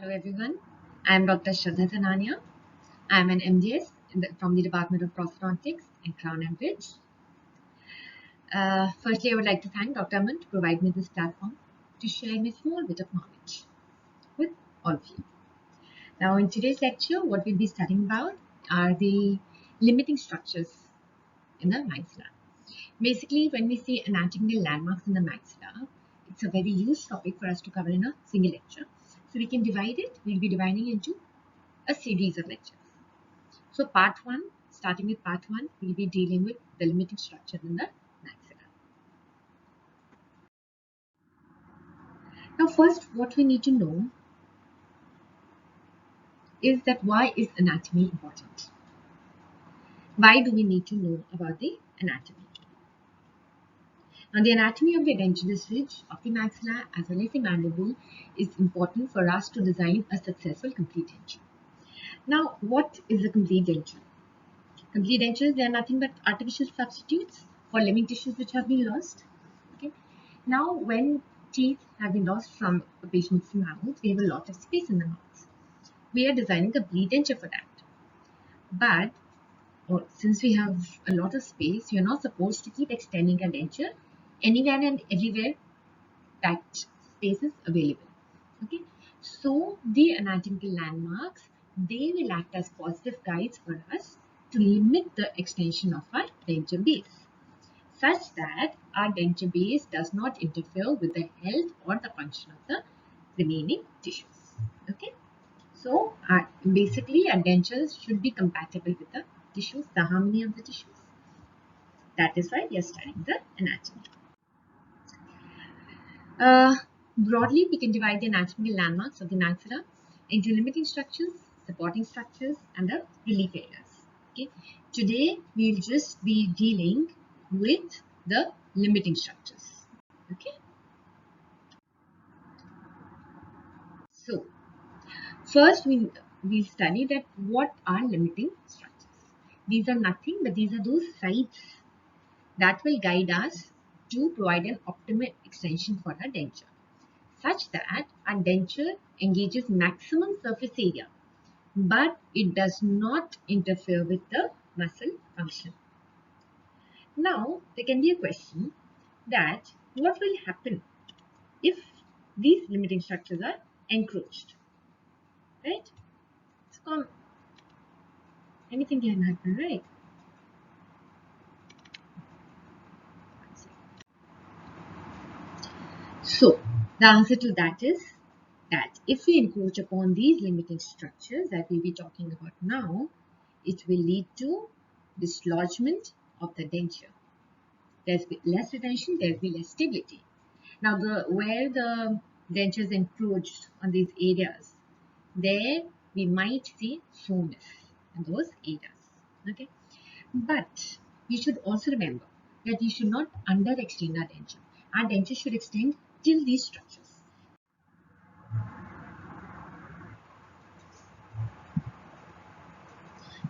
Hello everyone, I am Dr. Shradha. I am an MDS from the Department of Prosthodontics in Crown and Bridge. Firstly, I would like to thank Dr. Aman to provide me this platform to share my small bit of knowledge with all of you. Now, in today's lecture, what we'll be studying about are the limiting structures in the maxilla. Basically, when we see anatomical landmarks in the maxilla, it's a very used topic for us to cover in a single lecture. So we can divide it, we'll be dividing into a series of lectures. So part 1, starting with part 1, we'll be dealing with the limiting structure in the maxilla. Now first, what we need to know is that why is anatomy important? Why do we need to know about the anatomy? Now the anatomy of the dentulous ridge of the maxilla as well as the mandible is important for us to design a successful complete denture. Now what is a complete denture? Complete dentures, they are nothing but artificial substitutes for living tissues which have been lost. Okay. Now, when teeth have been lost from a patient's mouth, we have a lot of space in the mouth. We are designing a complete denture for that. But since we have a lot of space, you're not supposed to keep extending a denture anywhere and everywhere that space is available. Okay. So, the anatomical landmarks, they will act as positive guides for us to limit the extension of our denture base, such that our denture base does not interfere with the health or the function of the remaining tissues. Okay, so basically our dentures should be compatible with the tissues, the harmony of the tissues. That is why we are studying the anatomy. Broadly, we can divide the anatomical landmarks of the maxilla into limiting structures, supporting structures, and the relief areas. Okay. Today, we'll just be dealing with the limiting structures. Okay. So, first we study that what are limiting structures. These are nothing but these are those sites that will guide us to provide an optimal extension for our denture, such that our denture engages maximum surface area, but it does not interfere with the muscle function. Now, there can be a question that what will happen if these limiting structures are encroached, right? So, anything can happen, right? So, the answer to that is that if we encroach upon these limiting structures that we'll be talking about now, it will lead to dislodgement of the denture. There's less retention, there'll be less stability. Now, where the denture is encroached on these areas, there we might see soreness in those areas. Okay, but you should also remember that we should not underextend our denture. Our denture should extend till these structures.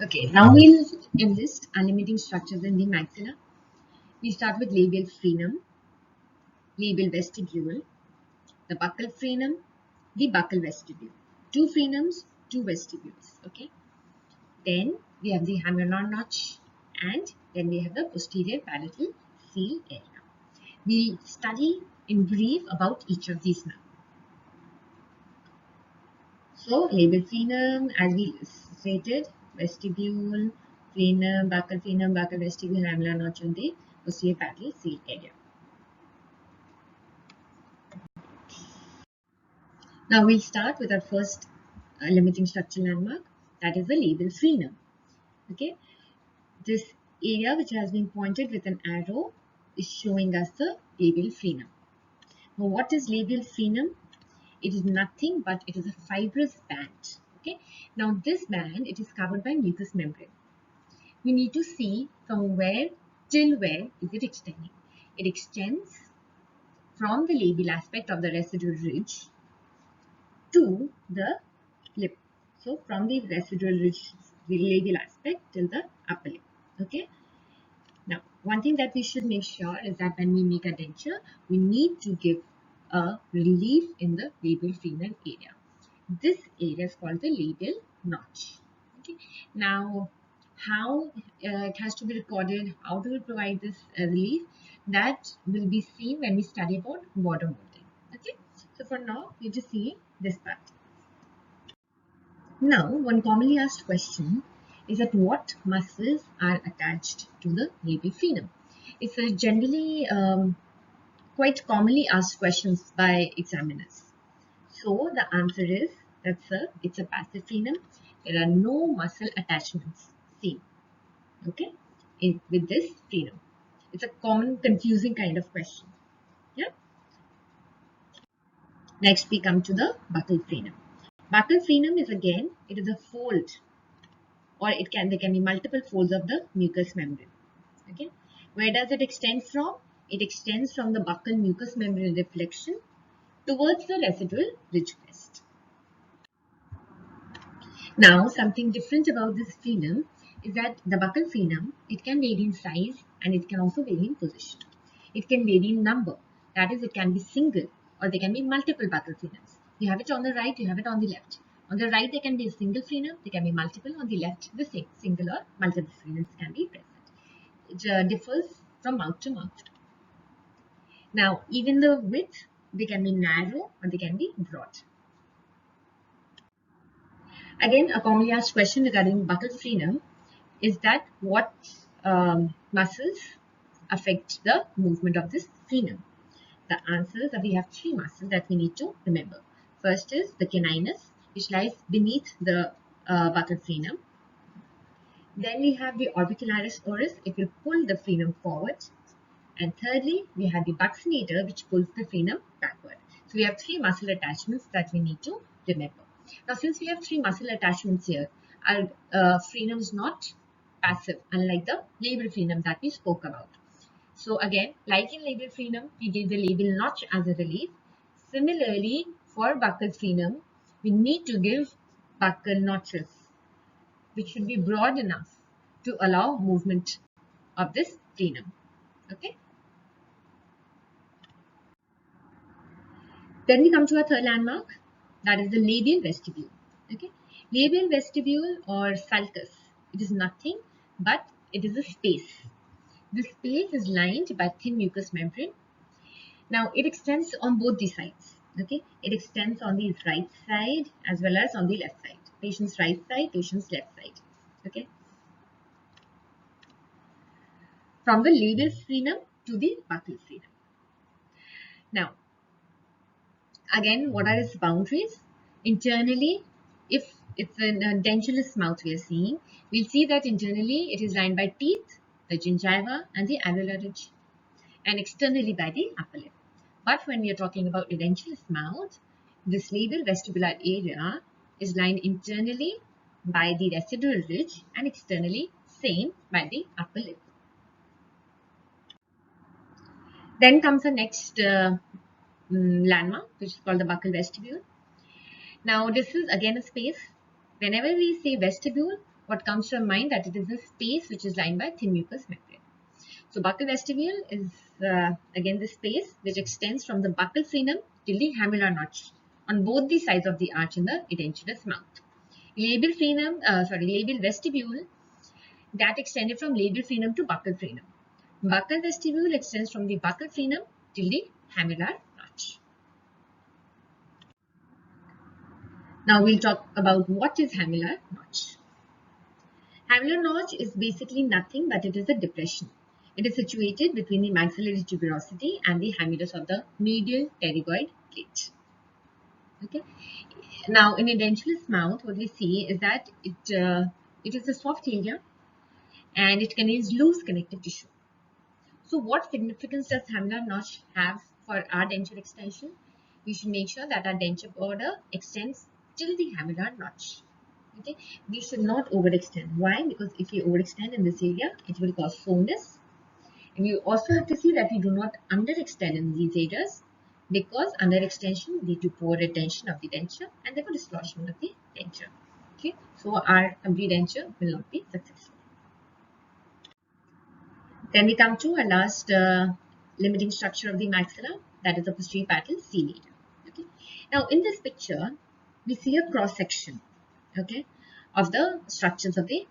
Okay, now we'll enlist unlimiting structures in the maxilla. We start with labial frenum, labial vestibule, the buccal frenum, the buccal vestibule. Two frenums, two vestibules. Okay. Then we have the hammer-on notch, and then we have the posterior palatal C area. We'll study in brief about each of these now. So, labial frenum, as we stated, vestibule, frenum, buccal vestibule, hammer notch on the posterior palatal C area. Now we'll start with our first limiting structure landmark, that is the labial frenum. Okay, this area which has been pointed with an arrow is showing us the labial frenum. Now, what is labial frenum? It is nothing but it is a fibrous band. Okay, now this band, it is covered by mucous membrane. We need to see from where till where is it extending. It extends from the labial aspect of the residual ridge to the lip. So from the residual ridge, the labial aspect till the upper lip. Okay. Now, one thing that we should make sure is that when we make a denture, we need to give a relief in the labial frenum area. this area is called the labial notch. Okay. Now, how it has to be recorded, how do we provide this relief, that will be seen when we study about border molding. Okay. So for now, you just see this part. Now, one commonly asked question is that what muscles are attached to the labial phenum? It's a generally quite commonly asked questions by examiners. So the answer is it's a passive phenum. There are no muscle attachments seen. Okay, with this phenum. It's a common confusing kind of question. Yeah. Next we come to the buccal phenum. Buccal phenum is again, it is a fold, or there can be multiple folds of the mucous membrane. Okay. Where does it extend from? It extends from the buccal mucous membrane reflection towards the residual ridge crest. Now, something different about this phenum is that the buccal phenum, it can vary in size and it can also vary in position. It can vary in number. That is, it can be single or there can be multiple buccal phenums. You have it on the right, you have it on the left. On the right, there can be a single phenum, there can be multiple. On the left, the same single or multiple phenums can be present. It differs from mouth to mouth. Now, even the width, they can be narrow or they can be broad. Again, a commonly asked question regarding buccal phenum is that what muscles affect the movement of this phenum? The answer is that we have three muscles that we need to remember. First is the caninus, which lies beneath the buccal phenum. Then we have the orbicularis oris, it will pull the phenum forward. And thirdly, we have the buccinator, which pulls the phenum backward. So we have three muscle attachments that we need to remember. Now, since we have three muscle attachments here, our phenum is not passive, unlike the labial phenum that we spoke about. So again, like in labial phenum, we give the labial notch as a relief. Similarly, for buccal phenum, we need to give buccal notches, which should be broad enough to allow movement of this phenum. Okay. Then we come to our third landmark, that is the labial vestibule. Okay, labial vestibule or sulcus, it is nothing but it is a space. This space is lined by thin mucous membrane. Now it extends on both the sides. Okay, it extends on the right side as well as on the left side. Patient's right side, patient's left side. Okay, from the labial phenum to the buccal phenum. Now, again, what are its boundaries? Internally, if it's a dentulous mouth we are seeing, we'll see that internally it is lined by teeth, the gingiva and the alveolar ridge, and externally by the upper lip. But when we are talking about a dentulous mouth, this labial vestibular area is lined internally by the residual ridge and externally same by the upper lip. Then comes the next landmark, which is called the buccal vestibule. Now, this is again a space. Whenever we say vestibule, what comes to our mind that it is a space which is lined by thin mucous membrane. So, buccal vestibule is again the space which extends from the buccal phenum till the hamular notch on both the sides of the arch in the edentulous mouth. Labial vestibule, that extended from labial phenum to buccal phenum. Buccal vestibule extends from the buccal phenum till the hamular notch. Now we'll talk about what is hamular notch. Hamular notch is basically nothing but it is a depression. It is situated between the maxillary tuberosity and the hamulus of the medial pterygoid plate. Okay. Now in a dentulous mouth, what we see is that it is a soft area and it contains loose connective tissue. So what significance does hamular notch have for our denture extension? We should make sure that our denture border extends till the hamular notch. Okay, we should not overextend. Why? Because if we overextend in this area, it will cause soreness. And we also have to see that we do not underextend in these areas, because underextension lead to poor retention of the denture and therefore dislodgement of the denture. Okay, so our complete denture will not be successful. Then we come to our last limiting structure of the maxilla, that is the posterior palatal C layer. Okay. Now in this picture, we see a cross section, okay, of the structures of the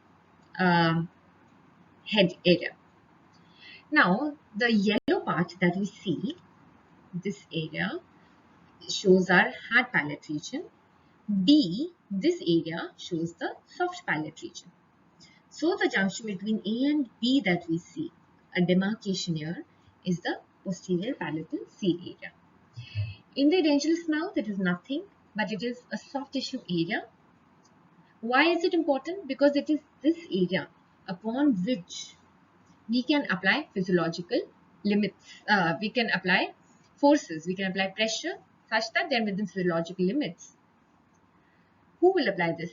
head area. Now, the yellow part that we see, this area, shows our hard palate region. B, this area shows the soft palate region. So, the junction between A and B that we see, a demarcation here, is the posterior palatal C area. In the edentulous mouth, it is nothing, but it is a soft tissue area. Why is it important? Because it is this area upon which we can apply physiological limits. We can apply forces, we can apply pressure such that they are within physiological limits. Who will apply this?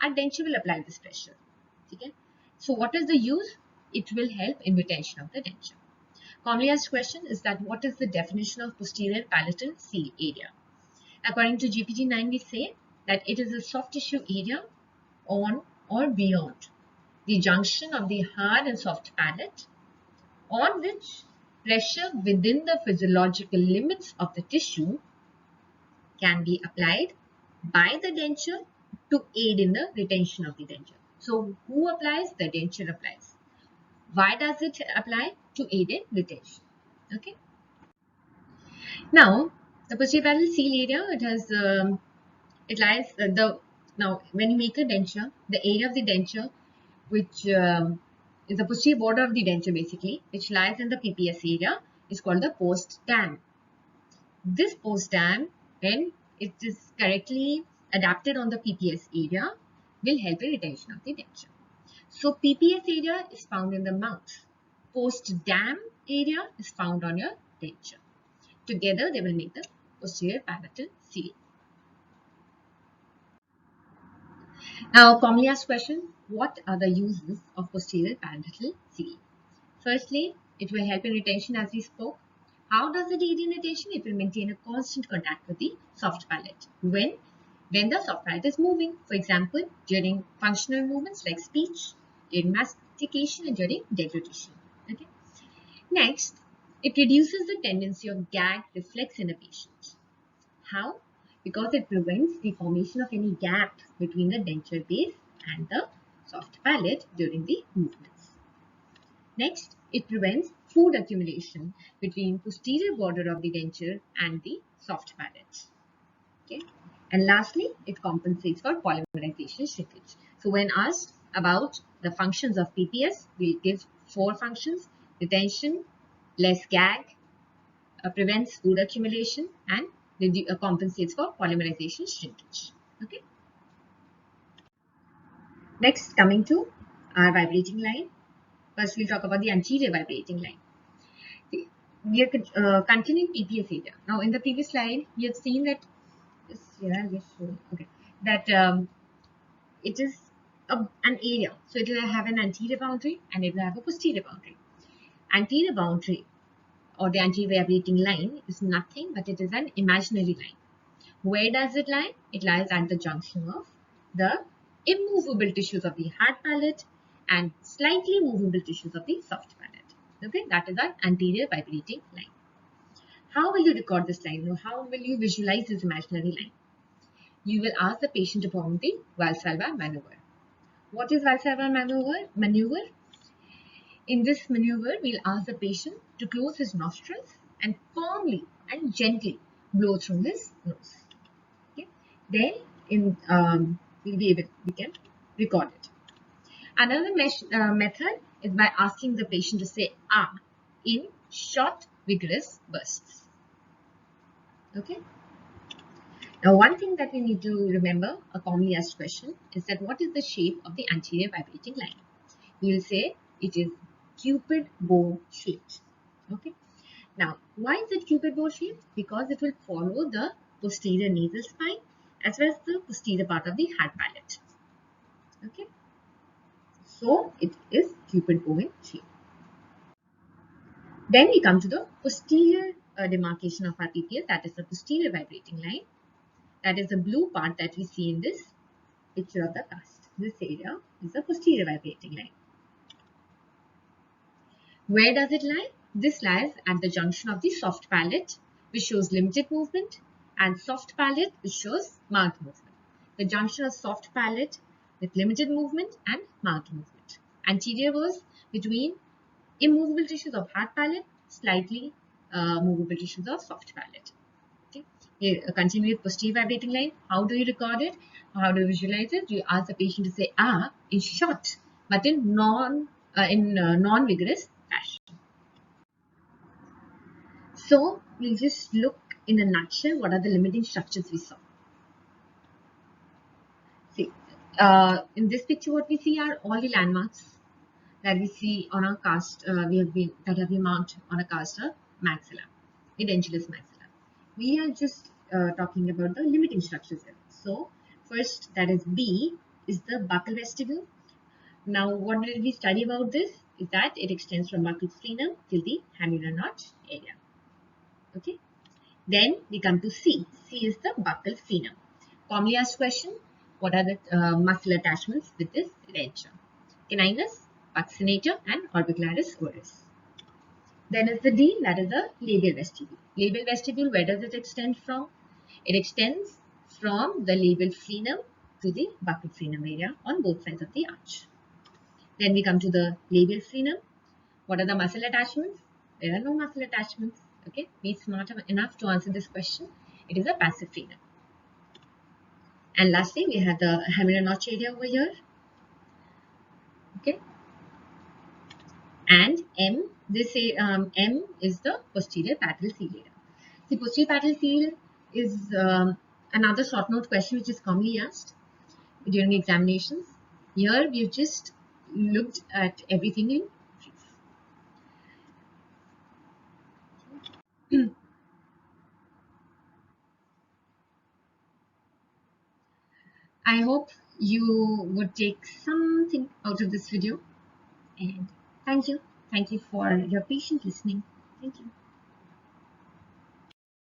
Our denture will apply this pressure. Okay? So what is the use? It will help in retention of the denture. Commonly asked question is that what is the definition of posterior palatal C area? According to GPT-9, we say that it is a soft tissue area on or beyond the junction of the hard and soft palate, on which pressure within the physiological limits of the tissue can be applied by the denture to aid in the retention of the denture. So, who applies? The denture applies. Why does it apply? To aid in retention. Okay. Now, the posterior palatal seal area, it lies now when you make a denture, the area of the denture, which is the posterior border of the denture basically, which lies in the PPS area, is called the post dam. This post dam, when it is correctly adapted on the PPS area, will help in retention of the denture. So PPS area is found in the mouth. Post dam area is found on your denture. Together they will make the posterior palatal seal. Now, commonly asked question, what are the uses of posterior palatal seal? Firstly, it will help in retention as we spoke. How does it aid in retention? It will maintain a constant contact with the soft palate when the soft palate is moving. For example, during functional movements like speech, during mastication, and during deglutition. Okay. Next, it reduces the tendency of gag reflex in a patient. How? Because it prevents the formation of any gap between the denture base and the soft palate during the movements. Next, it prevents food accumulation between posterior border of the denture and the soft palate. Okay. And lastly, it compensates for polymerization shrinkage. So when asked about the functions of PPS, we'll give 4 functions: retention, less gag, prevents food accumulation, and compensates for polymerization shrinkage. Okay. Next, coming to our vibrating line. First, we'll talk about the anterior vibrating line. We are continuing PPS area. Now, in the previous slide, we have seen that it is an area. So, it will have an anterior boundary and it will have a posterior boundary. Anterior boundary or the anterior vibrating line is nothing but it is an imaginary line. Where does it lie? It lies at the junction of the immovable tissues of the hard palate and slightly movable tissues of the soft palate. Okay, that is our anterior vibrating line. How will you record this line? How will you visualize this imaginary line? You will ask the patient to perform the Valsalva maneuver. What is Valsalva maneuver? In this maneuver, we'll ask the patient to close his nostrils and firmly and gently blow through his nose. Okay. Then we can record it. Another method is by asking the patient to say "ah" in short, vigorous bursts. Okay. Now, one thing that we need to remember, a commonly asked question, is that what is the shape of the anterior vibrating line? We will say it is Cupid bow shaped. Okay. Now, why is it Cupid bow shaped? Because it will follow the posterior nasal spine as well as the posterior part of the hard palate. Okay. So, it is Cupid bow in shape. Then we come to the posterior demarcation of our PPS, that is the posterior vibrating line. That is the blue part that we see in this picture of the cast. This area is the posterior vibrating line. Where does it lie? This lies at the junction of the soft palate, which shows limited movement, and soft palate, which shows marked movement. the junction of soft palate with limited movement and marked movement. Anterior was between immovable tissues of hard palate, slightly movable tissues of soft palate. Okay. Here, continue with posterior vibrating line. How do you record it? How do you visualize it? You ask the patient to say "ah" in short, but in non-vigorous fashion. So we'll just look in a nutshell what are the limiting structures we saw. See, in this picture, what we see are all the landmarks that we see on our cast. That have been marked on a cast of maxilla, the dentulous maxilla. We are just talking about the limiting structures here. So first, that is B, is the buccal vestibule. Now, what did we study about this? Is that it extends from buccal frenum till the hamular notch area. Okay. Then we come to C. C is the buccal frenum. Commonly asked question: what are the muscle attachments with this denture? Caninus, vaccinator, and orbicularis oris. Then is the D, that is the labial vestibule. Labial vestibule, where does it extend from? It extends from the labial frenum to the buccal frenum area on both sides of the arch. Then we come to the labial frenum. What are the muscle attachments? There are no muscle attachments. Okay, be smart enough to answer this question. It is a passive frenum. And lastly, we have the hamular notch area over here. Okay. And M, M is the posterior palatal C area. The posterior palatal C is another short note question which is commonly asked during examinations. Here we've just looked at everything in brief. I hope you would take something out of this video, and thank you. Thank you for your patient listening. Thank you.